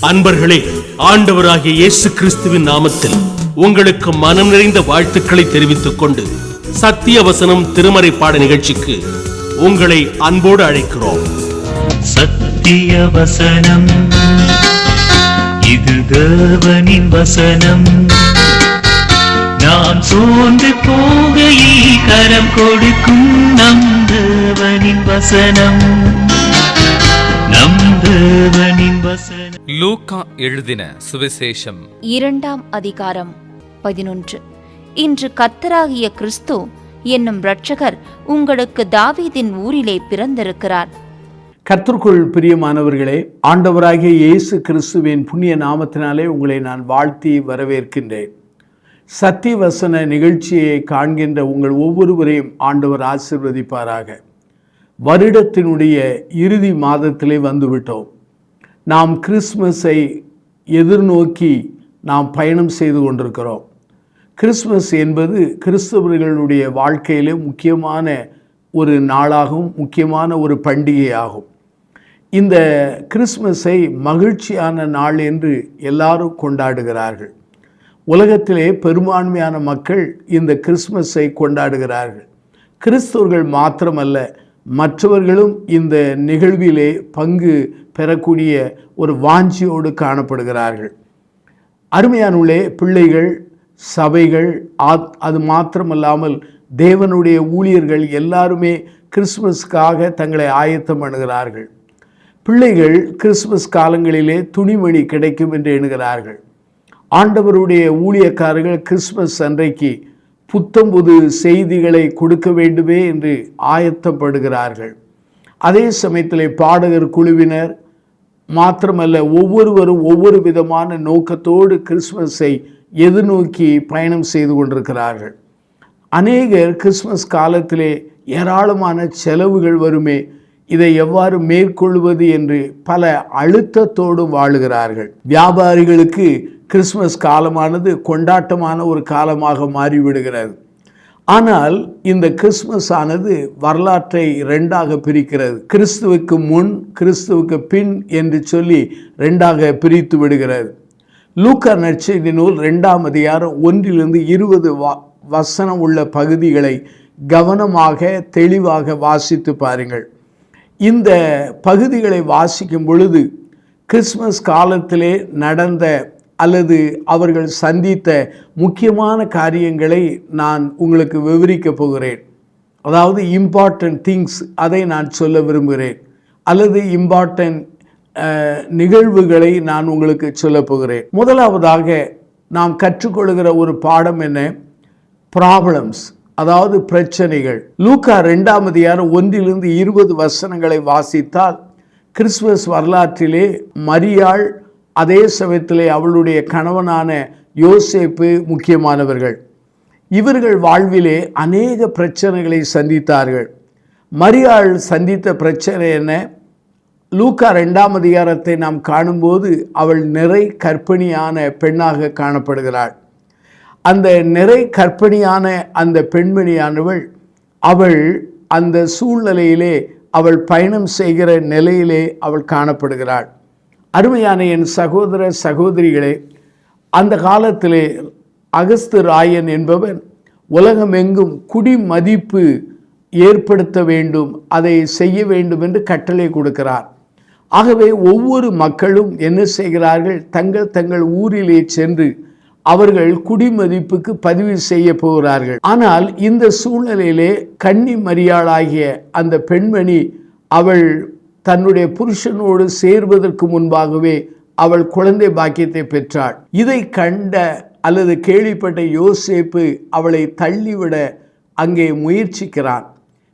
அன்பர்களே, ஆண்டவராகிய இயேசு கிறிஸ்துவின் நாமத்தில் உங்களுக்கு மனம் நிறைந்த வாழ்த்துக்களை தெரிவித்துக் கொண்டு சத்திய வசனம் திருமறை பாட நிகழ்ச்சிக்கு உங்களை அன்போடு அழைக்கிறோம். சத்திய வசனம், இது தேவனின் வசனம். நாம் சோர்ந்து போகையில் கரம் கொடுக்கும் நம் தேவனின் வசனம், நம் தேவனின் வசனம். லூக்கா எழுதின சுவிசேஷம் 2ஆம் அதிகாரம் 11. இன்று கர்த்தராகிய கிறிஸ்து என்னும் இரட்சகர் உங்களுக்கு தாவீதின் ஊரிலே பிறந்திருக்கிறார். கர்த்தருக்குள் பிரியமானவர்களே, ஆண்டவராகிய இயேசு கிறிஸ்துவின் புண்ணிய நாமத்தினாலே உங்களை நான் வாழ்த்தி வரவேற்கின்றேன். சத்திய வசன நிகழ்ச்சியை காண்கின்ற உங்கள் ஒவ்வொருவரையும் ஆண்டவர் ஆசீர்வதிப்பாராக. வருடத்தினுடைய இறுதி மாதத்திலே வந்துவிட்டோம். நாம் கிறிஸ்மஸை எதிர்நோக்கி நாம் பயணம் செய்து கொண்டிருக்கிறோம். கிறிஸ்மஸ் என்பது கிறிஸ்தவர்களுடைய வாழ்க்கையிலே முக்கியமான ஒரு நாளாகவும் முக்கியமான ஒரு பண்டிகையாகும். இந்த கிறிஸ்மஸை மகிழ்ச்சியான நாள் என்று எல்லாரும் கொண்டாடுகிறார்கள். உலகத்திலே பெரும்பான்மையான மக்கள் இந்த கிறிஸ்மஸை கொண்டாடுகிறார்கள். கிறிஸ்தவர்கள் மாத்திரமல்ல, மற்றவர்களும் இந்த நிகழ்விலே பங்கு பெறக்கூடிய ஒரு வாஞ்சியோடு காணப்படுகிறார்கள். அருமையானுள்ளே பிள்ளைகள், சபைகள், அது மாத்திரமல்லாமல் தேவனுடைய ஊழியர்கள் எல்லாருமே கிறிஸ்மஸ்க்காக தங்களை ஆயத்தம் பண்ணுகிறார்கள். பிள்ளைகள் கிறிஸ்மஸ் காலங்களிலே துணிமணி கிடைக்கும் என்று எண்ணுகிறார்கள். ஆண்டவருடைய ஊழியக்காரர்கள் கிறிஸ்மஸ் அன்றைக்கு புத்தம்புது செய்திகளை கொடுக்க வேண்டுமே என்று ஆயத்தப்படுகிறார்கள். அதே சமயத்தில் பாடகர் குழுவினர் மாத்திரமல்ல, ஒவ்வொருவரும் ஒவ்வொரு விதமான நோக்கத்தோடு கிறிஸ்மஸை எதிர்நோக்கி பயணம் செய்து கொண்டிருக்கிறார்கள். அநேகர் கிறிஸ்மஸ் காலத்திலே ஏராளமான செலவுகள் வருமே, இதை எவ்வாறு மேற்கொள்வது என்று பல அழுத்தத்தோடு வாழுகிறார்கள். வியாபாரிகளுக்கு கிறிஸ்மஸ் காலமானது கொண்டாட்டமான ஒரு காலமாக மாறிவிடுகிறது. ஆனால் இந்த கிறிஸ்மஸ் ஆனது வரலாற்றை இரண்டாக பிரிக்கிறது. கிறிஸ்துவுக்கு முன், கிறிஸ்துவுக்கு பின் என்று சொல்லி இரண்டாக பிரித்து விடுகிறது. லூக்கா நற்செய்தி நூல் 2ஆம் அதிகாரம் 1-20 வசனம் உள்ள பகுதிகளை கவனமாக தெளிவாக வாசித்து பாருங்கள். இந்த பகுதிகளை வாசிக்கும் பொழுது கிறிஸ்மஸ் காலத்திலே நடந்த அல்லது அவர்கள் சந்தித்த முக்கியமான காரியங்களை நான் உங்களுக்கு விவரிக்க போகிறேன். அதாவது இம்பார்ட்டன்ட் திங்ஸ், அதை நான் சொல்ல விரும்புகிறேன். அல்லது இம்பார்ட்டன்ட் நிகழ்வுகளை நான் உங்களுக்கு சொல்ல போகிறேன். முதலாவதாக நாம் கற்றுக்கொள்கிற ஒரு பாடம் என்ன? ப்ராப்ளம்ஸ், அதாவது பிரச்சனைகள். லூக்கா 2ஆம் அதிகாரம் 1-20 வசனங்களை வாசித்தால் கிறிஸ்துமஸ் வரலாற்றிலே மரியாள், அதே சமயத்திலே அவளுடைய கணவனான யோசேப்பு முக்கியமானவர்கள். இவர்கள் வாழ்விலே அநேக பிரச்சனைகளை சந்தித்தார்கள். மரியாள் சந்தித்த பிரச்சனை என்ன? லூக்கா 2ஆம் அதிகாரத்தை நாம் காணும்போது அவள் நிறை கர்ப்பிணியான பெண்ணாக காணப்படுகிறாள். அந்த நிறை கர்ப்பிணியான அந்த பெண்மணியானவள், அவள் அந்த சூழ்நிலையிலே அவள் பயணம் செய்கிற நிலையிலே அவள் காணப்படுகிறாள். அருமையான என் சகோதர சகோதரிகளே, அந்த காலத்திலே அகஸ்து ராயன் என்பவன் உலகமெங்கும் குடிமதிப்பு ஏற்படுத்த வேண்டும், அதை செய்ய வேண்டும் என்று கட்டளை கொடுக்கிறார். ஆகவே ஒவ்வொரு மக்களும் என்ன செய்கிறார்கள்? தங்கள் தங்கள் ஊரிலே சென்று அவர்கள் குடிமதிப்புக்கு பதிவு செய்ய போகிறார்கள். ஆனால் இந்த சூழ்நிலையிலே கன்னி மரியாளாகிய அந்த பெண்மணி அவள் தன்னுடைய புருஷனோடு சேர்வதற்கு முன்பாகவே அவள் குழந்தை பாக்கியத்தை பெற்றாள். இதை கண்ட அல்லது கேள்விப்பட்ட யோசேப்பு அவளை தள்ளிவிட அங்கே முயற்சிக்கிறான்.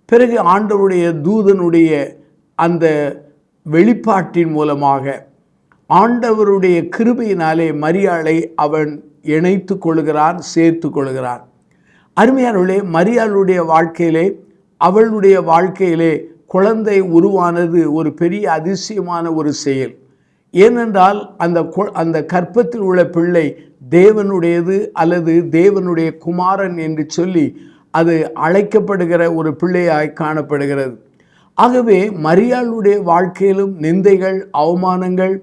பிறகு ஆண்டவருடைய தூதனுடைய அந்த வெளிப்பாட்டின் மூலமாக ஆண்டவருடைய கிருபையினாலே மரியாளை அவன் இணைத்து கொள்கிறான், சேர்த்து கொள்கிறான். அருமையானவர்களே, மரியாளுடைய வாழ்க்கையிலே, அவளுடைய வாழ்க்கையிலே குழந்தை உருவானது ஒரு பெரிய அதிசயமான ஒரு செயல். ஏனென்றால் அந்த கற்பத்தில் உள்ள பிள்ளை தேவனுடையது அல்லது தேவனுடைய குமாரன் என்று சொல்லி அது அழைக்கப்படுகிற ஒரு பிள்ளையாய் காணப்படுகிறது. ஆகவே மரியாளுடைய வாழ்க்கையிலும் நிந்தைகள், அவமானங்கள்,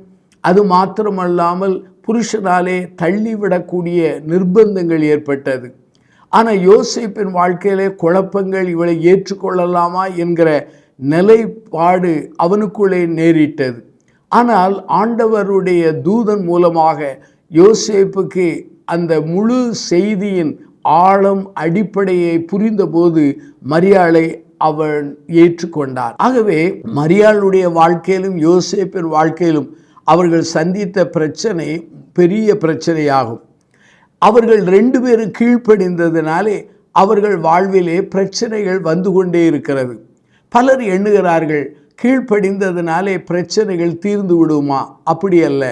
அது மாத்திரமல்லாமல் புருஷனாலே தள்ளிவிடக்கூடிய நிர்பந்தங்கள் ஏற்பட்டது. ஆனால் யோசேப்பின் வாழ்க்கையிலே குழப்பங்கள், இவளை ஏற்றுக்கொள்ளலாமா என்கிற நிலைப்பாடு அவனுக்குள்ளே நேரிட்டது. ஆனால் ஆண்டவருடைய தூதன் மூலமாக யோசேப்புக்கு அந்த முழு செய்தியின் ஆழம், அடிப்படையை புரிந்தபோது மரியாளை அவன் ஏற்றுக்கொண்டார். ஆகவே மரியாளுடைய வாழ்க்கையிலும் யோசேப்பின் வாழ்க்கையிலும் அவர்கள் சந்தித்த பிரச்சனை பெரிய பிரச்சனையாகும். அவர்கள் 2 பேரும் கீழ்ப்படிந்ததினாலே அவர்கள் வாழ்விலே பிரச்சனைகள் வந்து கொண்டே இருக்கிறது. பலர் எண்ணுகிறார்கள், கீழ்ப்படிந்ததினாலே பிரச்சனைகள் தீர்ந்து விடுமா? அப்படி அல்ல.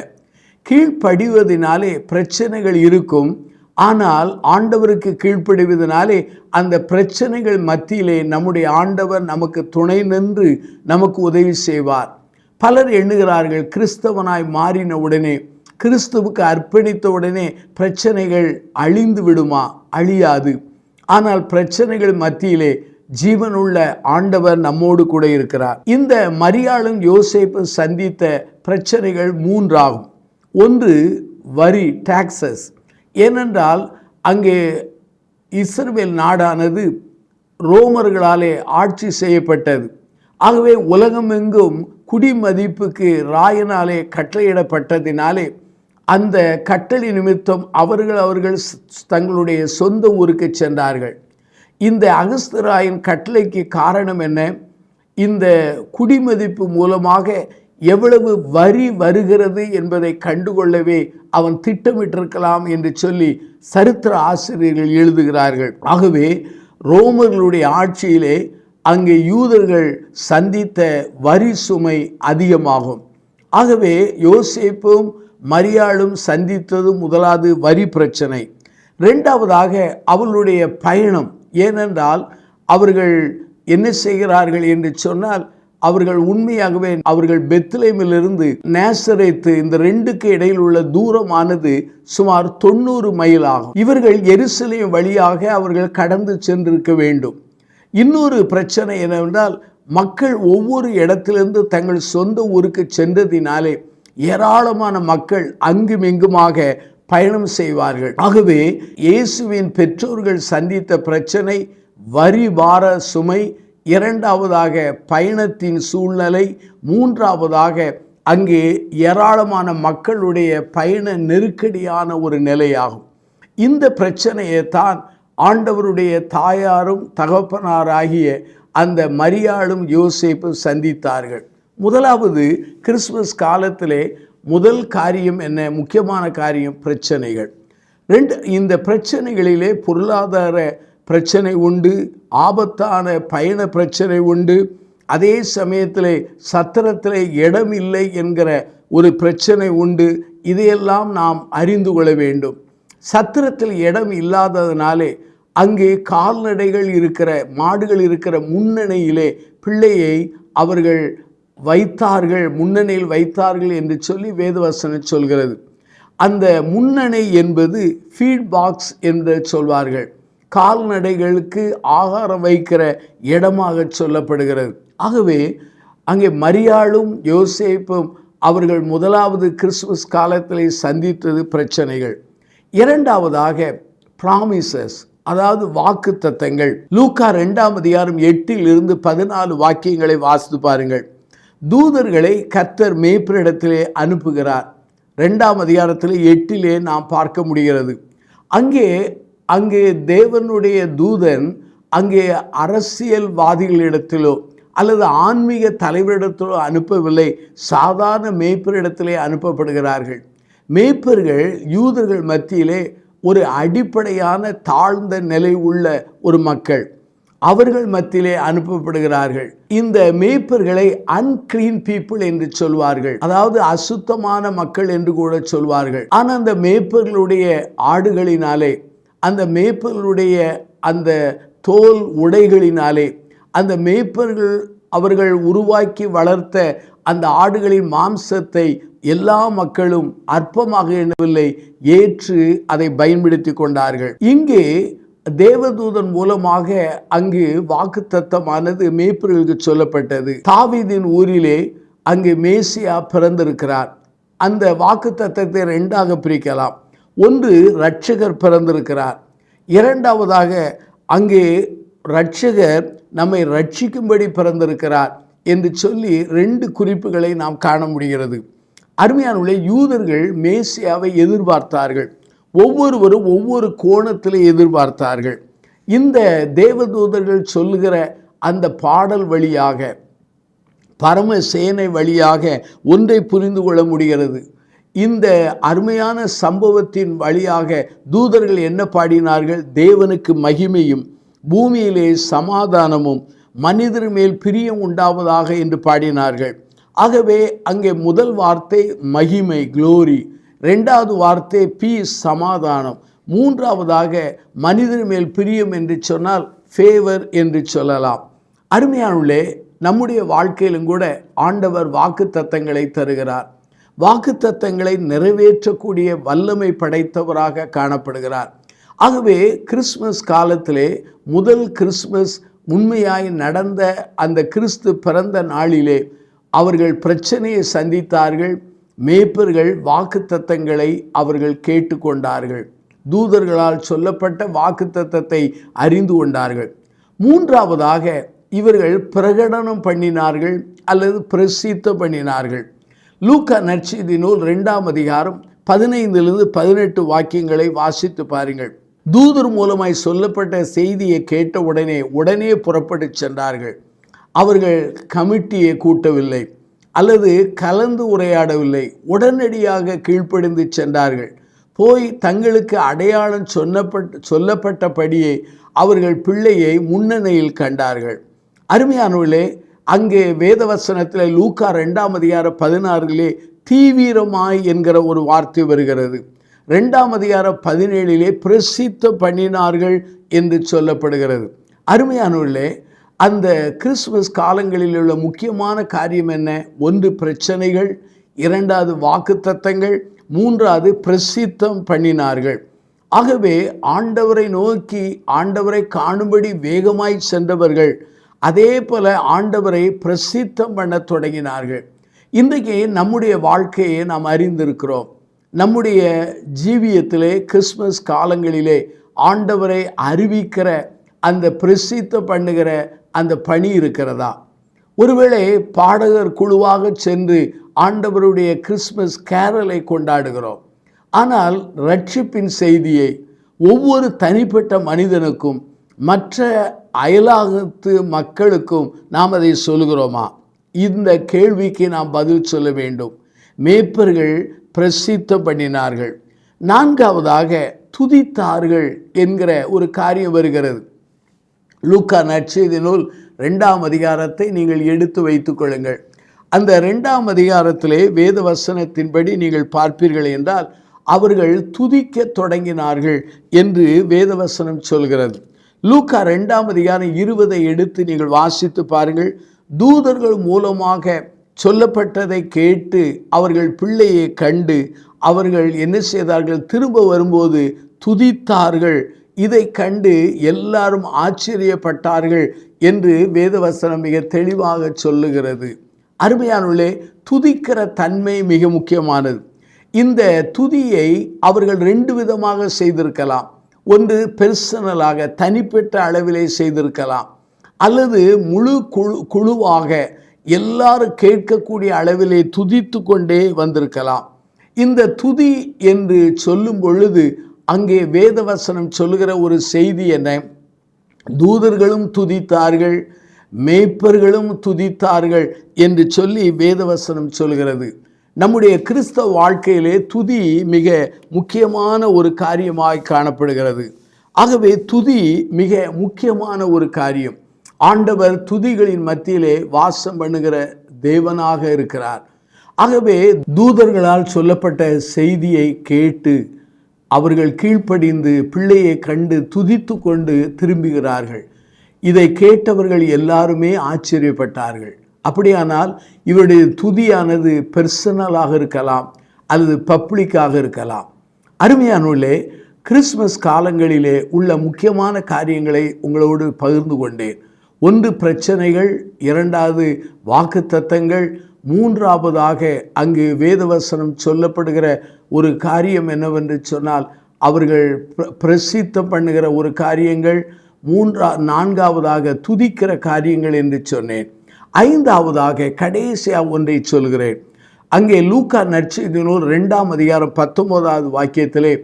கீழ்ப்படிவதனாலே பிரச்சனைகள் இருக்கும். ஆனால் ஆண்டவருக்கு கீழ்ப்படிவதனாலே அந்த பிரச்சனைகள் மத்தியிலே நம்முடைய ஆண்டவர் நமக்கு துணை நின்று நமக்கு உதவி செய்வார். பலர் எண்ணுகிறார்கள், கிறிஸ்தவனாய் மாறின உடனே, கிறிஸ்துவுக்கு அர்ப்பணித்த உடனே பிரச்சனைகள் அழிந்து விடுமா? அழியாது. ஆனால் பிரச்சனைகள் மத்தியிலே ஜீவனுள்ள ஆண்டவர் நம்மோடு கூட இருக்கிறார். இந்த மரியாளும் யோசேப்பும் சந்தித்த பிரச்சனைகள் 3 ஆகும். ஒன்று வரி, டாக்ஸஸ். ஏனென்றால் அங்கே இஸ்ரவேல் நாடானது ரோமர்களாலே ஆட்சி செய்யப்பட்டது. ஆகவே உலகமெங்கும் குடிமதிப்புக்கு ராயனாலே கட்டளையிடப்பட்டதினாலே அந்த கட்டளை நிமித்தம் அவர்கள் தங்களுடைய சொந்த ஊருக்கு சென்றார்கள். இந்த அகஸ்தராயின் கட்டளைக்கு காரணம் என்ன? இந்த குடிமதிப்பு மூலமாக எவ்வளவு வரி வருகிறது என்பதை கண்டுகொள்ளவே அவன் திட்டமிட்டிருக்கலாம் என்று சொல்லி சரித்திர ஆசிரியர்கள் எழுதுகிறார்கள். ஆகவே ரோமர்களுடைய ஆட்சியிலே அங்கே யூதர்கள் சந்தித்த வரி சுமை அதிகமாகும். ஆகவே யோசேப்பும் மரியாளும் சந்தித்தது முதலாவது வரி பிரச்சனை. 2வதாக அவர்களுடைய பயணம். ஏனென்றால் அவர்கள் என்ன செய்கிறார்கள் என்று சொன்னால், அவர்கள் உண்மையாகவே அவர்கள் பெத்லேமிலிருந்து நேசரேத்து இந்த 2க்கு இடையில் உள்ள தூரமானது சுமார் 90 மைல் ஆகும். இவர்கள் எருசலேம் வழியாக அவர்கள் கடந்து சென்றிருக்க வேண்டும். இன்னொரு பிரச்சனை என்னவென்றால், மக்கள் ஒவ்வொரு இடத்திலிருந்து தங்கள் சொந்த ஊருக்கு சென்றதினாலே ஏராளமான மக்கள் அங்குமிங்குமாக பயணம் செய்வார்கள். ஆகவே இயேசுவின் பெற்றோர்கள் சந்தித்த பிரச்சனை வரி பார சுமை, 2வதாக பயணத்தின் சூழ்நிலை, 3வதாக அங்கே ஏராளமான மக்களுடைய பயண நெருக்கடியான ஒரு நிலையாகும். இந்த பிரச்சனையை தான் ஆண்டவருடைய தாயாரும் தகப்பனாராகிய அந்த மரியாளும் யோசேப்பும் சந்தித்தார்கள். முதலாவது கிறிஸ்துமஸ் காலத்திலே முதல் காரியம் என்ன? முக்கியமான காரியம் பிரச்சனைகள். இந்த பிரச்சனைகளிலே பொருளாதார பிரச்சனை உண்டு, ஆபத்தான பயண பிரச்சனை உண்டு, அதே சமயத்திலே சத்திரத்திலே இடம் இல்லை என்கிற ஒரு பிரச்சனை உண்டு. இதையெல்லாம் நாம் அறிந்து கொள்ள வேண்டும். சத்திரத்தில் இடம் இல்லாததினாலே அங்கே கால்நடைகள் இருக்கிற, மாடுகள் இருக்கிற முன்னணியிலே பிள்ளையை அவர்கள் வைத்தார்கள், முன்னணியில் வைத்தார்கள் என்று சொல்லி வேதவசனம் சொல்கிறது. அந்த முன்னணி என்பது ஃபீட் பாக்ஸ் என்று சொல்வார்கள். கால்நடைகளுக்கு ஆகாரம் வைக்கிற இடமாக சொல்லப்படுகிறது. ஆகவே அங்கே மரியாளும் யோசேப்பும் அவர்கள் முதலாவது கிறிஸ்துமஸ் காலத்திலே சந்தித்தது பிரச்சனைகள். 2வதாக ப்ராமிசஸ், அதாவது வாக்கு தத்தங்கள். லூக்கா 2ஆம் அதிகாரம் 8 - 14 வாக்கியங்களை வாசித்து பாருங்கள். தூதர்களை கர்த்தர் மேய்ப்பரிடத்திலே அனுப்புகிறார். 2ஆம் அதிகாரத்தில் 8 நாம் பார்க்க முடிகிறது. அங்கே தேவனுடைய தூதன் அங்கே அரசியல்வாதிகளிடத்திலோ அல்லது ஆன்மீக தலைவரிடத்திலோ அனுப்பவில்லை, சாதாரண மேய்ப்பரிடத்திலே அனுப்பப்படுகிறார்கள். மேய்ப்பர்கள் யூதர்கள் மத்தியிலே ஒரு அடிப்படையான தாழ்ந்த நிலை உள்ள ஒரு மக்கள், அவர்கள் மத்தியிலே அனுப்பப்படுகிறார்கள். இந்த மேய்ப்பர்களை அன்கிளீன் பீப்புள் என்று சொல்வார்கள், அதாவது அசுத்தமான மக்கள் என்று கூட சொல்வார்கள். ஆனால் அந்த மேய்ப்பர்களுடைய ஆடுகளினாலே, அந்த மேய்ப்பர்களுடைய அந்த தோல் உடைகளினாலே, அந்த மேய்ப்பர்கள் அவர்கள் உருவாக்கி வளர்த்த அந்த ஆடுகளின் மாம்சத்தை எல்லா மக்களும் அற்பமாக எண்ணவில்லை, ஏற்று அதை பயன்படுத்தி கொண்டார்கள். இங்கே தேவதூதன் மூலமாக அங்கு வாக்குத்தத்தமானது மேய்ப்பர்களுக்கு சொல்லப்பட்டது. தாவீதின் ஊரிலே அங்கு மேசியா பிறந்திருக்கிறார். அந்த வாக்குத்தத்தத்தை ரெண்டாக பிரிக்கலாம். ஒன்று, இரட்சகர் பிறந்திருக்கிறார். இரண்டாவதாக அங்கே இரட்சகர் நம்மை ரட்சிக்கும்படி பிறந்திருக்கிறார் என்று சொல்லி ரெண்டு குறிப்புகளை நாம் காண முடிகிறது. அருமையானவர்களே, யூதர்கள் மேசியாவை எதிர்பார்த்தார்கள். ஒவ்வொருவரும் ஒவ்வொரு கோணத்தில் எதிர்பார்த்தார்கள். இந்த தேவதூதர்கள் சொல்லுகிற அந்த பாடல் வழியாக, பரமசேனை வழியாக ஒன்றை புரிந்து கொள்ள முடிகிறது. இந்த அருமையான சம்பவத்தின் வழியாக தூதர்கள் என்ன பாடினார்கள்? தேவனுக்கு மகிமையும் பூமியிலே சமாதானமும் மனிதர் மேல் பிரியம் உண்டாவதாக என்று பாடினார்கள். ஆகவே அங்கே முதல் வார்த்தை மகிமை, குளோரி. ரெண்டாவது வார்த்தை பீஸ், சமாதானம். மூன்றாவதாக மனிதர் மேல் பிரியம் என்று சொன்னால் ஃபேவர் என்று சொல்லலாம். அருமையானவர்களே, நம்முடைய வாழ்க்கையிலும் கூட ஆண்டவர் வாக்குத்தத்தங்களை தருகிறார். வாக்குத்தத்தங்களை நிறைவேற்றக்கூடிய வல்லமை படைத்தவராக காணப்படுகிறார். ஆகவே கிறிஸ்மஸ் காலத்திலே முதல் கிறிஸ்மஸ் உண்மையாய் நடந்த அந்த கிறிஸ்து பிறந்த நாளிலே அவர்கள் பிரச்சனையை சந்தித்தார்கள். மேய்ப்பர்கள் வாக்குத்தத்தங்களை அவர்கள் கேட்டுக்கொண்டார்கள். தூதர்களால் சொல்லப்பட்ட வாக்குத்தத்தத்தை அறிந்து கொண்டார்கள். மூன்றாவதாக இவர்கள் பிரகடனம் பண்ணினார்கள் அல்லது பிரசித்தம் பண்ணினார்கள். லூக்கா நற்செய்தி நூல் 2ஆம் அதிகாரம் 15 18 வாக்கியங்களை வாசித்து பாருங்கள். தூதர் மூலமாய் சொல்லப்பட்ட செய்தியை கேட்ட உடனே புறப்பட்டு சென்றார்கள். அவர்கள் கமிட்டியை கூட்டவில்லை அல்லது கலந்து உரையாடவில்லை. உடனடியாக கீழ்ப்படிந்து சென்றார்கள். போய் தங்களுக்கு அடையாளம் சொல்லப்பட்டபடியே அவர்கள் பிள்ளையை முன்னணியில் கண்டார்கள். அருமையானவர்களே, அங்கே வேதவசனத்தில் லூக்கா 2ஆம் அதிகாரம் 16 தீவிரமாய் என்கிற ஒரு வார்த்தை வருகிறது. 2ஆம் அதிகாரம் 17 பிரசித்த பண்ணினார்கள் என்று சொல்லப்படுகிறது. அருமையானவர்களே, அந்த கிறிஸ்துமஸ் காலங்களில் உள்ள முக்கியமான காரியம் என்ன? ஒன்று பிரச்சனைகள், இரண்டாவது வாக்குத்தத்தங்கள், மூன்றாவது பிரசித்தம் பண்ணினார்கள். ஆகவே ஆண்டவரை நோக்கி ஆண்டவரை காணும்படி வேகமாய் சென்றவர்கள் அதே போல ஆண்டவரை பிரசித்தம் பண்ண தொடங்கினார்கள். இன்றைக்கு நம்முடைய வாழ்க்கையை நாம் அறிந்திருக்கிறோம். நம்முடைய ஜீவியத்திலே கிறிஸ்மஸ் காலங்களிலே ஆண்டவரை அறிவிக்கிற அந்த பிரசித்தம் பண்ணுகிற அந்த பணி இருக்கிறதா? ஒருவேளை பாடகர் குழுவாக சென்று ஆண்டவருடைய கிறிஸ்மஸ் கேரலை கொண்டாடுகிறோம். ஆனால் ரட்சிப்பின் செய்தியை ஒவ்வொரு தனிப்பட்ட மனிதனுக்கும் மற்ற அயலாகத்து மக்களுக்கும் நாம் அதை சொல்கிறோமா? இந்த கேள்விக்கு நாம் பதில் சொல்ல வேண்டும். மேய்ப்பர்கள் பிரசித்தம் பண்ணினார்கள். நான்காவதாக துதித்தார்கள் என்கிற ஒரு காரியம் வருகிறது. லூக்கா நற்செய்தி நூல் 2ஆம் அதிகாரத்தை நீங்கள் எடுத்து வைத்துக் கொள்ளுங்கள். அந்த 2ஆம் அதிகாரத்திலே வேத வசனத்தின்படி நீங்கள் பார்ப்பீர்கள் என்றால் அவர்கள் துதிக்க தொடங்கினார்கள் என்று வேதவசனம் சொல்கிறது. லூக்கா 2ஆம் அதிகாரம் 20 எடுத்து நீங்கள் வாசித்து பாருங்கள். தூதர்கள் மூலமாக சொல்லப்பட்டதை கேட்டு அவர்கள் பிள்ளையை கண்டு அவர்கள் என்ன செய்தார்கள்? திரும்ப வரும்போது துதித்தார்கள். இதை கண்டு எல்லாரும் ஆச்சரியப்பட்டார்கள் என்று வேதவசனம் மிக தெளிவாக சொல்லுகிறது. அருமையானவர்களே, துதிக்கிற தன்மை மிக முக்கியமானது. இந்த துதியை அவர்கள் 2 விதமாக செய்திருக்கலாம். ஒன்று பெர்சனலாக தனிப்பட்ட அளவிலே செய்திருக்கலாம், அல்லது முழு குழுவாக எல்லாரும் கேட்கக்கூடிய அளவிலே துதித்து கொண்டே வந்திருக்கலாம். இந்த துதி என்று சொல்லும் பொழுது அங்கே வேதவசனம் சொல்லுகிற ஒரு செய்தி என்ன? தூதர்களும் துதித்தார்கள், மேய்ப்பர்களும் துதித்தார்கள் என்று சொல்லி வேதவசனம் சொல்கிறது. நம்முடைய கிறிஸ்தவ வாழ்க்கையிலே துதி மிக முக்கியமான ஒரு காரியமாய் காணப்படுகிறது. ஆகவே துதி மிக முக்கியமான ஒரு காரியம். ஆண்டவர் துதிகளின் மத்தியிலே வாசம் பண்ணுகிற தேவனாக இருக்கிறார். ஆகவே தூதர்களால் சொல்லப்பட்ட செய்தியை கேட்டு அவர்கள் கீழ்ப்படிந்து பிள்ளையை கண்டு துதித்து கொண்டு திரும்புகிறார்கள். இதை கேட்டவர்கள் எல்லாருமே ஆச்சரியப்பட்டார்கள். அப்படியானால் இவருடைய துதியானது பெர்சனலாக இருக்கலாம் அல்லது பப்ளிக்காக இருக்கலாம். அருமையானவர்களே, கிறிஸ்மஸ் காலங்களிலே உள்ள முக்கியமான காரியங்களை உங்களோடு பகிர்ந்து கொண்டேன். ஒன்று பிரச்சனைகள், இரண்டாவது வாக்குத்தத்தங்கள், மூன்றாவதாக அங்கு வேதவசனம் சொல்லப்படுகிற ஒரு காரியம் என்னவென்று சொன்னால் அவர்கள் பிரசித்தம் பண்ணுகிற ஒரு காரியங்கள், நான்காவதாக துதிக்கிற காரியங்கள் என்று சொன்னேன். ஐந்தாவதாக கடைசியாக ஒன்றை சொல்கிறேன். அங்கே லூக்கா நற்செய்தி நூல் 2ஆம் அதிகாரம் 19வது வாக்கியத்திலே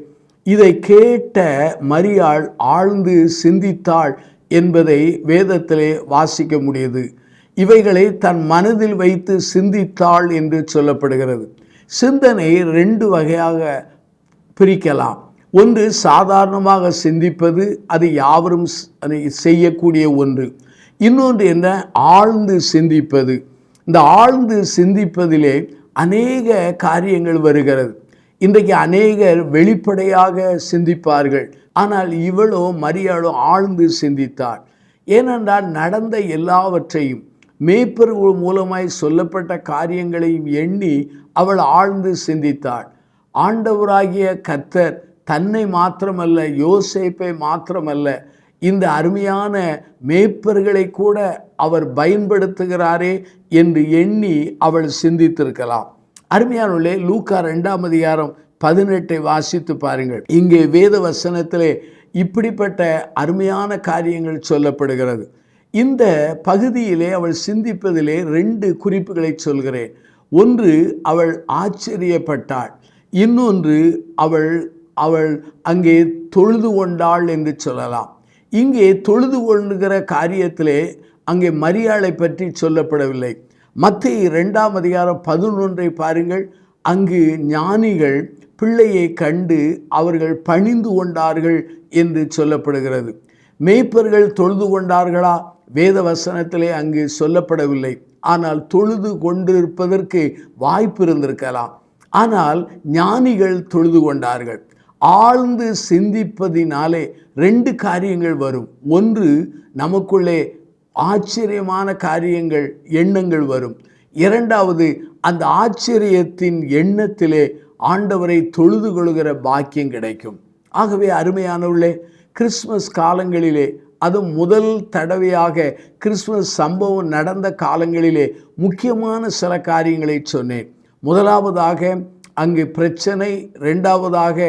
இதை கேட்ட மரியாள் ஆழ்ந்து சிந்தித்தாள் என்பதை வேதத்திலே வாசிக்க முடியுது. இவைகளை தன் மனதில் வைத்து சிந்தித்தாள் என்று சொல்லப்படுகிறது. சிந்தனை 2 வகையாக பிரிக்கலாம். ஒன்று சாதாரணமாக சிந்திப்பது, அது யாவரும் செய்யக்கூடிய ஒன்று. இன்னொன்று என்ன, ஆழ்ந்து சிந்திப்பது. இந்த ஆழ்ந்து சிந்திப்பதிலே அநேக காரியங்கள் வருகிறது. இன்றைக்கு அநேகர் வெளிப்படையாக சிந்திப்பார்கள், ஆனால் இவளோ மரியாளோ ஆழ்ந்து சிந்தித்தாள். ஏனென்றால் நடந்த எல்லாவற்றையும் மேய்ப்பர்கள் மூலமாய் சொல்லப்பட்ட காரியங்களையும் எண்ணி அவள் ஆழ்ந்து சிந்தித்தாள். ஆண்டவராகிய கர்த்தர் தன்னை மாத்திரமல்ல, யோசேப்பை மாத்திரமல்ல, இந்த அருமையான மேய்ப்பர்களை கூட அவர் பயன்படுத்துகிறாரே என்று எண்ணி அவள் சிந்தித்திருக்கலாம். அருமையானவர்களே, லூக்கா 2ஆம் அதிகாரம் 18 வாசித்து பாருங்கள். இங்கே வேத வசனத்திலே இப்படிப்பட்ட அருமையான காரியங்கள் சொல்லப்படுகிறது. இந்த பகுதியிலே அவள் சிந்திப்பதிலே 2 குறிப்புகளை சொல்கிறேன். ஒன்று, அவள் ஆச்சரியப்பட்டாள். இன்னொன்று, அவள் அங்கே தொழுது கொண்டாள் என்று சொல்லலாம். இங்கே தொழுது கொள்ளுகிற காரியத்திலே அங்கே மரியாளை பற்றி சொல்லப்படவில்லை. மத்தேயு 2ஆம் அதிகாரம் 11 பாருங்கள். அங்கு ஞானிகள் பிள்ளையை கண்டு அவர்கள் பணிந்து கொண்டார்கள் என்று சொல்லப்படுகிறது. மேய்ப்பர்கள் தொழுது கொண்டார்களா? வேத வசனத்திலே அங்கு சொல்லப்படவில்லை. ஆனால் தொழுது கொண்டிருப்பதற்கு வாய்ப்பு இருந்திருக்கலாம். ஆனால் ஞானிகள் தொழுது கொண்டார்கள். ஆழ்ந்து சிந்திப்பதினாலே 2 காரியங்கள் வரும். ஒன்று, நமக்குள்ளே ஆச்சரியமான காரியங்கள், எண்ணங்கள் வரும். இரண்டாவது, அந்த ஆச்சரியத்தின் எண்ணத்திலே ஆண்டவரை தொழுது கொள்கிற பாக்கியம் கிடைக்கும். ஆகவே அருமையானவர்களே, கிறிஸ்மஸ் காலங்களிலே, அதுவும் முதல் தடவையாக கிறிஸ்மஸ் சம்பவம் நடந்த காலங்களிலே முக்கியமான சில காரியங்களை சொன்னேன். முதலாவதாக அங்கு பிரச்சனை, இரண்டாவதாக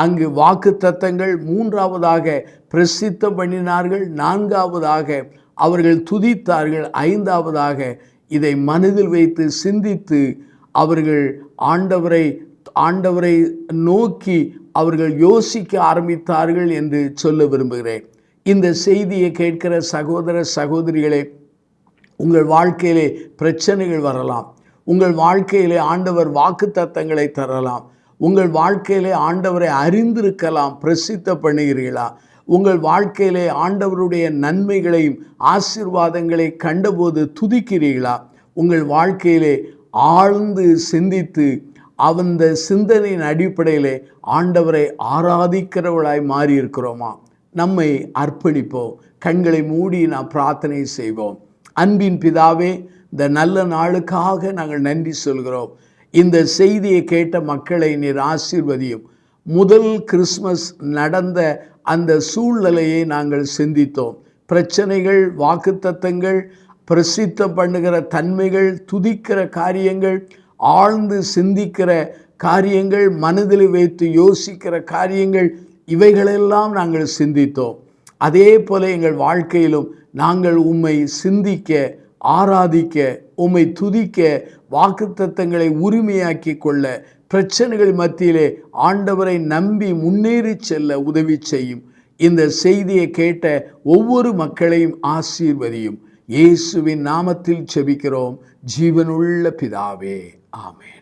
அங்கு வாக்குத்தத்தங்கள், மூன்றாவதாக பிரசித்தம் பண்ணினார்கள், நான்காவதாக அவர்கள் துதித்தார்கள், ஐந்தாவதாக இதை மனதில் வைத்து சிந்தித்து அவர்கள் ஆண்டவரை நோக்கி அவர்கள் யோசிக்க ஆரம்பித்தார்கள் என்று சொல்ல விரும்புகிறேன். இந்த செய்தியை கேட்கிற சகோதர சகோதரிகளே, உங்கள் வாழ்க்கையிலே பிரச்சனைகள் வரலாம். உங்கள் வாழ்க்கையிலே ஆண்டவர் வாக்குத்தத்தங்களை தரலாம். உங்கள் வாழ்க்கையிலே ஆண்டவரை அறிந்திருக்கலாம், பிரசித்த பண்ணுகிறீர்களா? உங்கள் வாழ்க்கையிலே ஆண்டவருடைய நன்மைகளையும் ஆசீர்வாதங்களை கண்டபோது துதிக்கிறீர்களா? உங்கள் வாழ்க்கையிலே ஆழ்ந்து சிந்தித்து அந்த சிந்தனையின் அடிப்படையிலே ஆண்டவரை ஆராதிக்கிறவர்களாய் மாறி இருக்கிறோமா? நம்மை அர்ப்பணிப்போம். கண்களை மூடி நாம் பிரார்த்தனை செய்வோம். அன்பின் பிதாவே, இந்த நல்ல நாளுக்காக நாங்கள் நன்றி சொல்கிறோம். இந்த செய்தியை கேட்ட மக்களை நீர் ஆசீர்வதியும். முதல் கிறிஸ்மஸ் நடந்த அந்த சூழ்நிலையை நாங்கள் சிந்தித்தோம். பிரச்சனைகள், வாக்குத்தத்தங்கள், பிரசித்தம் பண்ணுகிற தன்மைகள், துதிக்கிற காரியங்கள், ஆழ்ந்து சிந்திக்கிற காரியங்கள், மனதில் வைத்து யோசிக்கிற காரியங்கள், இவைகளெல்லாம் நாங்கள் சிந்தித்தோம். அதே போல எங்கள் வாழ்க்கையிலும் நாங்கள் உம்மை சிந்திக்க, ஆராதிக்க, உம்மை துதிக்க, வாக்குத்தத்தங்களை உரிமையாக்கி கொள்ள, பிரச்சனைகள் மத்தியிலே ஆண்டவரை நம்பி முன்னேறி செல்ல உதவி செய்யும். இந்த செய்தியை கேட்ட ஒவ்வொரு மக்களையும் ஆசீர்வதியும். இயேசுவின் நாமத்தில் ஜெபிக்கிறோம் ஜீவனுள்ள பிதாவே, ஆமென்.